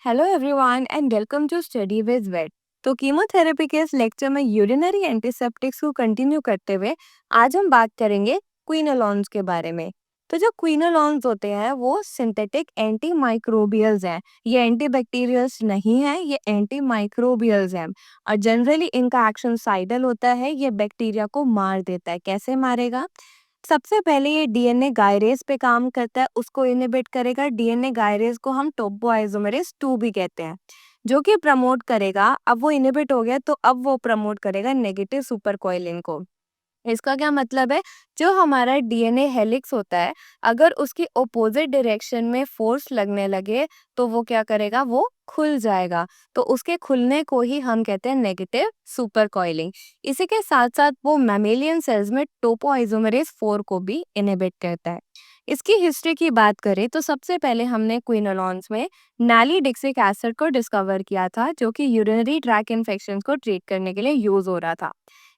Hello everyone and welcome to study with vet. तो chemotherapy के इस लेक्चर में यूरिनरी एंटीसेप्टिक्स को कंटिन्यू करते हुए आज हम बात करेंगे क्विनोलॉन्स के बारे में। तो जो क्विनोलॉन्स होते हैं वो सिंथेटिक एंटी माइक्रोबियल्स हैं। ये एंटीबैक्टीरियल्स नहीं है, ये एंटी माइक्रोबियल्स हैं और जनरली इनका एक्शन साइडल होता है। ये बैक्टीरिया को मार देता है। कैसे मारेगा? सबसे पहले ये डीएनए गायरेज पे काम करता है, उसको इनहिबिट करेगा। डीएनए गायरेज को हम टोपोआइसोमेरेज 2 भी कहते हैं, जो कि प्रमोट करेगा। अब वो इनहिबिट हो गया तो अब वो प्रमोट करेगा नेगेटिव सुपर कॉइलिंग को। इसका क्या मतलब है? जो हमारा डीएनए हेलिक्स होता है, अगर उसकी ऑपोजिट डायरेक्शन में फोर्स लगने लगे तो वो क्या करेगा? वो खुल जाएगा। तो उसके खुलने को ही हम कहते हैं नेगेटिव सुपर कॉइलिंग। इसी के साथ साथ वो मैमेलियन सेल्स में टोपोआइसोमेरेज 4 को भी इनहिबिट करता है। इसकी हिस्ट्री की बात करें तो सबसे पहले हमने क्विनोलॉन्स में नैलीडिक्सिक एसिड को डिस्कवर किया था, जो कि यूरिनरी ट्रैक इन्फेक्शंस को ट्रीट करने के लिए यूज हो रहा था।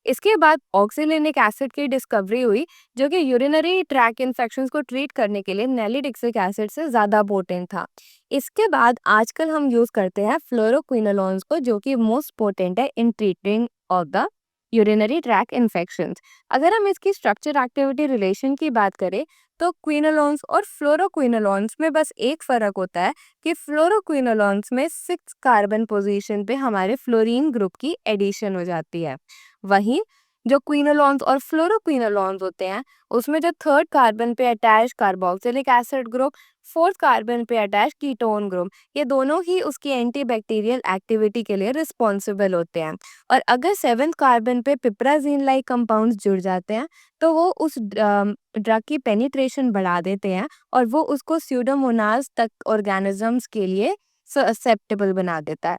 इसके बाद ऑक्सीलिनिक एसिड की डिस्कवरी हुई, जो कि यूरिनरी ट्रैक इन्फेक्शंस को ट्रीट करने के लिए नैलीडिक्सिक एसिड से ज़्यादा पोटेंट था। इसके बाद आजकल हम यूज़ करते हैं फ्लोरोक्विनोलॉन्स को, जो कि मोस्ट पोटेंट है इन treating of the urinary track infections. अगर हम इसकी स्ट्रक्चर एक्टिविटी रिलेशन की बात करें तो क्विनोलॉन्स और फ्लोरोक्विनोलॉन्स में बस एक फ़र्क होता है कि फ्लोरोक्विनोलॉन्स में 6 कार्बन पोजीशन पे हमारे फ्लोरीन ग्रुप की एडिशन हो जाती है। वहीं जो क्विनोलॉन्स और फ्लोरोक्विनोलॉन्स होते हैं, उसमें जो थर्ड कार्बन पे attach carboxylic acid group, fourth carbon पे अटैच कीटोन ग्रुप, ये दोनों ही उसकी एंटीबैक्टीरियल एक्टिविटी के लिए रिस्पॉन्सिबल होते हैं। और अगर सेवेंथ कार्बन पे पिप्राजीन लाइक कंपाउंड्स जुड़ जाते हैं तो वो उस ड्रग की पेनिट्रेशन बढ़ा देते हैं और वो उसको स्यूडोमोनास तक ऑर्गेनिजम्स के लिए ससेप्टेबल बना देता है।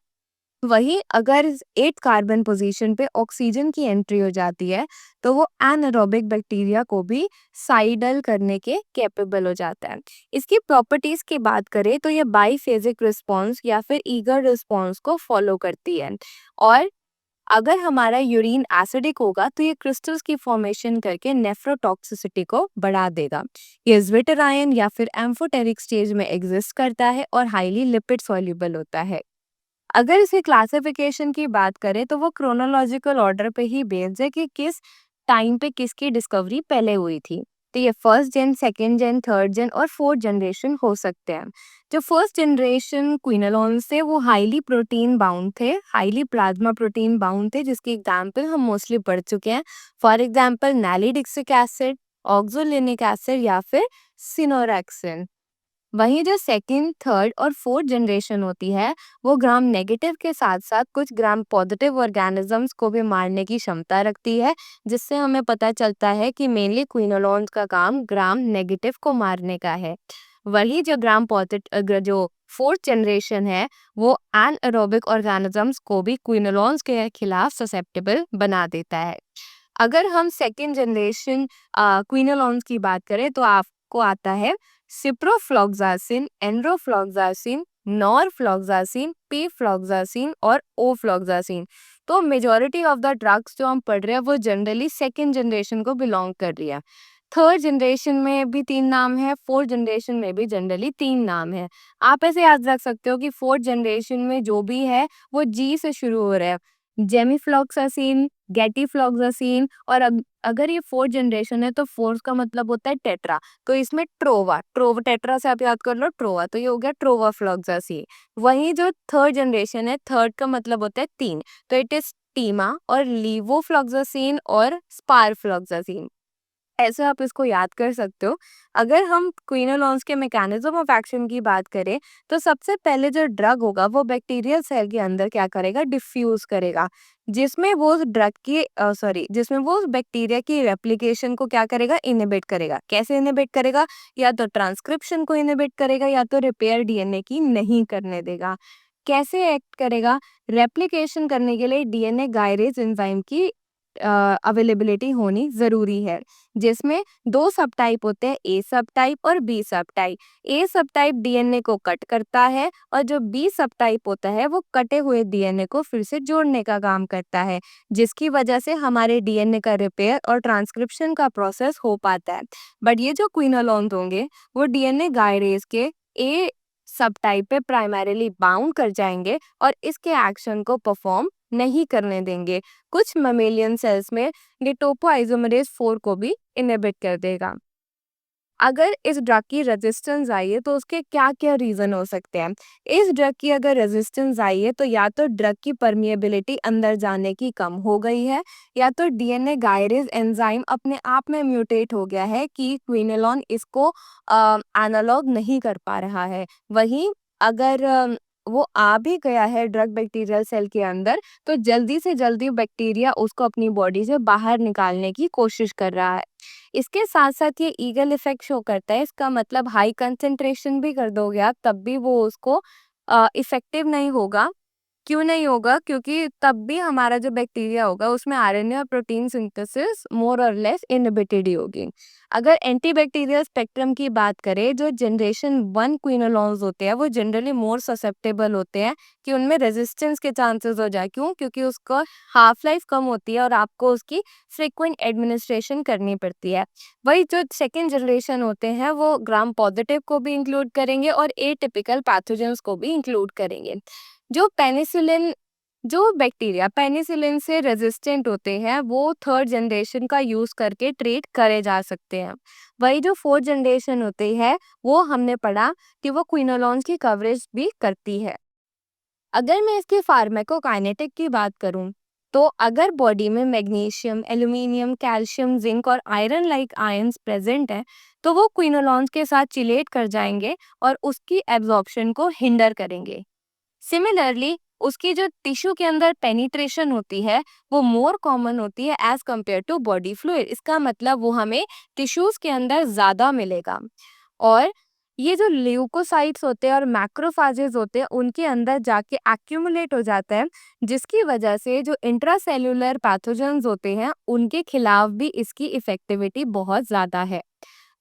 वहीं अगर 8 कार्बन पोजीशन पे ऑक्सीजन की एंट्री हो जाती है तो वो एनारोबिक बैक्टीरिया को भी साइडल करने के कैपेबल हो जाता है। इसकी प्रॉपर्टीज की बात करें तो ये बाईफेजिक रिस्पॉन्स या फिर ईगर रिस्पॉन्स को फॉलो करती है। और अगर हमारा यूरिन एसिडिक होगा तो ये क्रिस्टल्स की फॉर्मेशन करके नेफ्रोटॉक्सिसिटी को बढ़ा देगा। ये ज्विटरायन या फिर एम्फोटेरिक स्टेज में एग्जिस्ट करता है और हाईली लिपिड सॉल्युबल होता है। अगर इसे क्लासिफिकेशन की बात करें तो वो क्रोनोलॉजिकल ऑर्डर पे ही बेस्ड है कि किस टाइम पे किसकी डिस्कवरी पहले हुई थी। तो ये फर्स्ट जेन, सेकेंड जेन, थर्ड जेन और फोर्थ जनरेशन हो सकते हैं। जो फर्स्ट जनरेशन क्विनोलॉन्स थे वो हाईली प्रोटीन बाउंड थे, हाईली प्लाज्मा प्रोटीन बाउंड थे, जिसकी एग्जाम्पल हम मोस्टली पढ़ चुके हैं। For example nalidixic acid, oxolinic acid या फिर सिनोरेक्सिन। वहीं जो सेकंड, थर्ड और फोर्थ जनरेशन होती है वो ग्राम नेगेटिव के साथ साथ कुछ ग्राम पॉजिटिव ऑर्गेनिजम्स को भी मारने की क्षमता रखती है, जिससे हमें पता चलता है कि मेनली क्विनोलॉन्स का काम ग्राम नेगेटिव को मारने का है। वही जो ग्राम पॉजिटिव जो फोर्थ जनरेशन है वो एनएरोबिक ऑर्गेनिजम्स को भी क्विनोलॉन्स के खिलाफ ससेप्टेबल बना देता है। अगर हम सेकेंड जनरेशन क्विनोलॉन्स की बात करें तो आपको आता है सिप्रोफ्लॉक्सासिन, एंड्रोफ्लॉक्सासिन, नॉरफ्लॉक्सासिन, पीफ्लॉक्सासिन और ओफ्लॉक्सासिन। तो मेजॉरिटी ऑफ द ड्रग्स जो हम पढ़ रहे हैं वो जनरली सेकेंड जनरेशन को बिलोंग कर रही है। थर्ड जनरेशन में भी 3 नाम है, फोर्थ जनरेशन में भी जनरली 3 नाम है। आप ऐसे याद रख सकते हो कि फोर्थ जनरेशन में जो भी है वो जी से शुरू हो रहा है। जेमिफ्लॉक्सासिन, गेटिफ्लॉक्सासिन और अगर ये फोर्थ जनरेशन है तो फोर्थ का मतलब होता है टेट्रा। तो इसमें ट्रोवा ट्रोवा टेट्रा से आप याद कर लो ट्रोवा, तो ये हो गया ट्रोवाफ्लॉक्सासिन। वहीं जो थर्ड जनरेशन है, थर्ड का मतलब होता है 3, तो इट इज टीमा और लीवोफ्लॉक्सासिन और स्पारफ्लॉक्सासिन। ऐसे आप इसको याद कर सकते हो। अगर हम क्विनोलॉन्स के मैकेनिज्म ऑफ एक्शन की बात करें तो सबसे पहले जो ड्रग होगा वो बैक्टीरियल सेल के अंदर क्या करेगा? डिफ्यूज करेगा, जिसमें वो ड्रग की जिसमें वो बैक्टीरिया की रेप्लिकेशन को क्या करेगा? इनहिबिट करेगा। कैसे इनहिबिट करेगा? या तो ट्रांसक्रिप्शन को इनहिबिट करेगा या तो रिपेयर डीएनए की नहीं करने देगा। कैसे एक्ट करेगा? रेप्लिकेशन करने के लिए डीएनए गायरेज एंजाइम की अवेलेबिलिटी होनी जरूरी है, जिसमें 2 सब टाइप होते हैं, ए सब टाइप और बी सब टाइप। ए सब टाइप डीएनए को कट करता है और जो बी सब टाइप होता है वो कटे हुए डीएनए को फिर से जोड़ने का काम करता है, जिसकी वजह से हमारे डीएनए का रिपेयर और ट्रांसक्रिप्शन का प्रोसेस हो पाता है। बट ये जो क्विनोलॉन्स होंगे वो डीएनए गायरेज के ए सब टाइप पे प्राइमरीली बाउंड कर जाएंगे और इसके एक्शन को परफॉर्म नहीं करने देंगे। कुछ ममेलियन सेल्स में ये टोपोआइसोमरेज 4 को भी इनहिबिट कर देगा। अगर इस ड्रग की रेजिस्टेंस आई है तो उसके क्या क्या रीजन हो सकते हैं। इस ड्रग की अगर रेजिस्टेंस आई है तो या तो ड्रग की परमिएबिलिटी अंदर जाने की कम हो गई है, या तो डीएनए गायरेज एंजाइम अपने आप में म्यूटेट हो गया है कि क्विनोलोन इसको एनालॉग नहीं कर पा रहा है। वहीं अगर वो आ भी गया है ड्रग बैक्टीरियल सेल के अंदर, तो जल्दी से जल्दी बैक्टीरिया उसको अपनी बॉडी से बाहर निकालने की कोशिश कर रहा है। इसके साथ साथ ये ईगल इफेक्ट शो करता है। इसका मतलब हाई कंसंट्रेशन भी कर दोगे आप तब भी वो उसको इफेक्टिव नहीं होगा। क्यों नहीं होगा? क्योंकि तब भी हमारा जो बैक्टीरिया होगा उसमें आरएनए और प्रोटीन सिंथेसिस मोर और लेस इनहिबिटेड ही होगी। अगर एंटीबैक्टीरियल स्पेक्ट्रम की बात करें, जो जनरेशन 1 क्विनोलॉन्स होते हैं वो जनरली मोर ससेप्टेबल होते हैं कि उनमें रेजिस्टेंस के चांसेस हो जाए। क्यों? क्योंकि उसका हाफ लाइफ कम होती है और आपको उसकी फ्रिक्वेंट एडमिनिस्ट्रेशन करनी पड़ती है। वही जो सेकेंड जनरेशन होते हैं वो ग्राम पॉजिटिव को भी इंक्लूड करेंगे और एटिपिकल पैथोजेंस को भी इंक्लूड करेंगे। जो बैक्टीरिया पेनिसिलिन से रेजिस्टेंट होते हैं वो थर्ड जनरेशन का यूज करके ट्रीट करे जा सकते हैं। वही जो फोर्थ जनरेशन होती है वो हमने पढ़ा कि वो क्विनोलॉन्स की कवरेज भी करती है। अगर मैं इसके फार्माकोकाइनेटिक की बात करूं, तो अगर बॉडी में मैग्नीशियम, एल्यूमिनियम, कैल्शियम, जिंक और आयरन लाइक आयंस प्रेजेंट है तो वो क्विनोलॉन्स के साथ चिलेट कर जाएंगे और उसकी एब्जॉर्प्शन को हिंडर करेंगे। सिमिलरली उसकी जो टिश्यू के अंदर पेनिट्रेशन होती है वो मोर कॉमन होती है as compared to body fluid. इसका मतलब वो हमें टिश्यूज के अंदर ज्यादा मिलेगा। और ये जो ल्यूकोसाइट्स होते हैं और मैक्रोफाजेज होते हैं उनके अंदर जाके एक्यूमुलेट हो जाता है, जिसकी वजह से जो इंट्रासेल्यूलर पैथोजेंस होते हैं उनके खिलाफ भी इसकी इफेक्टिविटी बहुत ज्यादा है।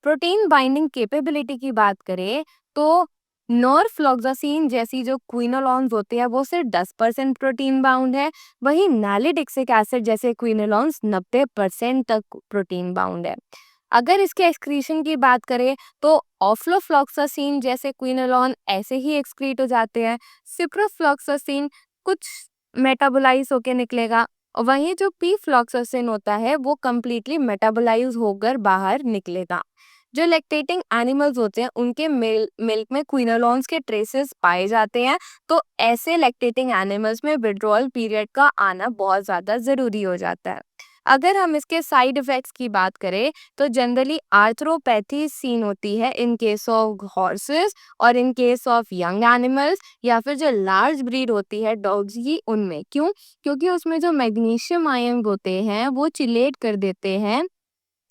प्रोटीन बाइंडिंग कैपेबिलिटी की बात करें तो नॉरफ्लॉक्सासिन जैसी जो क्विनोलॉन्स होते हैं वो सिर्फ 10% प्रोटीन बाउंड है। वहीं नालिडिक्सिक एसिड जैसे क्विनोलॉन्स 90% तक प्रोटीन बाउंड है। अगर इसके एक्सक्रीशन की बात करें तो ऑफ्लोफ्लॉक्सासिन जैसे क्विनोलॉन ऐसे ही एक्सक्रीट हो जाते हैं। सिप्रोफ्लॉक्सासिन कुछ मेटाबोलाइज होके निकलेगा। वहीं जो पी फ्लॉक्सासिन होता है वो कंप्लीटली मेटाबोलाइज होकर बाहर निकलेगा। जो लैक्टेटिंग एनिमल्स होते हैं उनके मिल्क में क्विनोलॉन्स के ट्रेसेस पाए जाते हैं, तो ऐसे लैक्टेटिंग एनिमल्स में विड्रॉल पीरियड का आना बहुत ज्यादा जरूरी हो जाता है। अगर हम इसके साइड इफेक्ट्स की बात करें तो जनरली आर्थ्रोपैथी सीन होती है इन केस ऑफ हॉर्सेस और in case of young animals, या फिर जो लार्ज ब्रीड होती है डॉग्स की उनमें। क्यों? क्योंकि उसमें जो मैग्नीशियम आयन होते हैं वो चिलेट कर देते हैं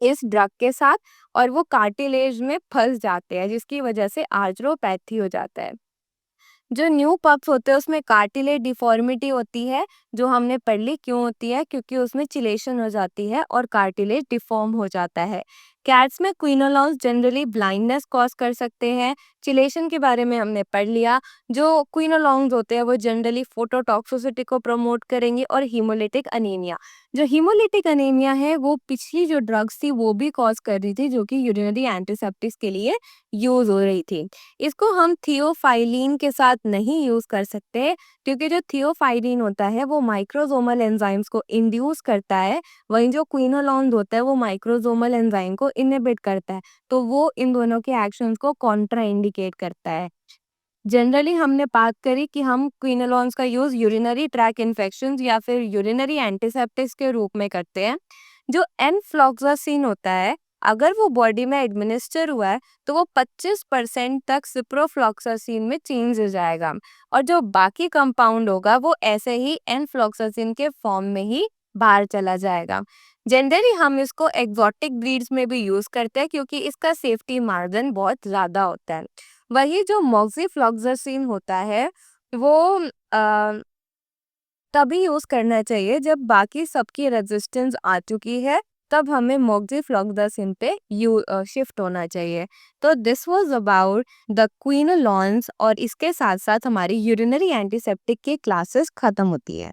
इस ड्रग के साथ और वो कार्टिलेज में फंस जाते हैं, जिसकी वजह से आर्थ्रोपैथी हो जाता है। जो न्यू पप्स होते हैं उसमें कार्टिलेज डिफॉर्मिटी होती है, जो हमने पढ़ ली क्यों होती है, क्योंकि उसमें चिलेशन हो जाती है और कार्टिलेज डिफॉर्म हो जाता है। कैट्स में क्विनोलॉन्स जनरली ब्लाइंडनेस कॉज कर सकते हैं। चिलेशन के बारे में हमने पढ़ लिया। जो क्विनोलॉन्स होते हैं वो जनरली फोटोटॉक्सिसिटी को प्रमोट करेंगे और हीमोलिटिक अनीमिया। जो हीमोलिटिक अनीमिया है वो पिछली जो ड्रग्स थी वो भी कॉज कर रही थी, जो कि यूरिनरी एंटीसेप्टिक्स के लिए यूज हो रही थी। इसको हम थियोफाइलिन के साथ नहीं यूज कर सकते, क्योंकि जो थियोफाइलिन होता है वो माइक्रोसोमल एंजाइम्स को इंड्यूस करता है। वहीं जो क्विनोलॉन्स होता है वो माइक्रोसोमल एंजाइम को इनहिबिट करता है, तो वो इन दोनों के एक्शंस को कॉन्ट्रा इंडिकेट करता है। जनरली हमने बात करी कि हम क्विनोलॉन्स का यूज यूरिनरी ट्रैक इन्फेक्शंस या फिर यूरिनरी एंटीसेप्टिक्स के रूप में करते हैं। जो एनफ्लॉक्सासिन होता है अगर वो बॉडी में एडमिनिस्टर हुआ है तो वो 25% तक सिप्रोफ्लॉक्सासिन में चेंज हो जाएगा, और जो बाकी कंपाउंड होगा वो ऐसे ही एनफ्लॉक्सासिन के फॉर्म में ही बाहर चला जाएगा। जनरली हम इसको एक्सोटिक ब्रीड्स में भी यूज करते हैं क्योंकि इसका सेफ्टी मार्जिन बहुत ज्यादा होता है। वही जो मोक्सिफ्लॉक्सासिन होता है वो अ, तभी यूज करना चाहिए जब बाकी सबकी रेजिस्टेंस आ चुकी है, तब हमें मोक्सिफ्लॉक्सासिन पे यू शिफ्ट होना चाहिए। तो दिस वाज अबाउट द क्विनोलॉन्स, और इसके साथ साथ हमारी यूरिनरी एंटीसेप्टिक की क्लासेस खत्म होती है।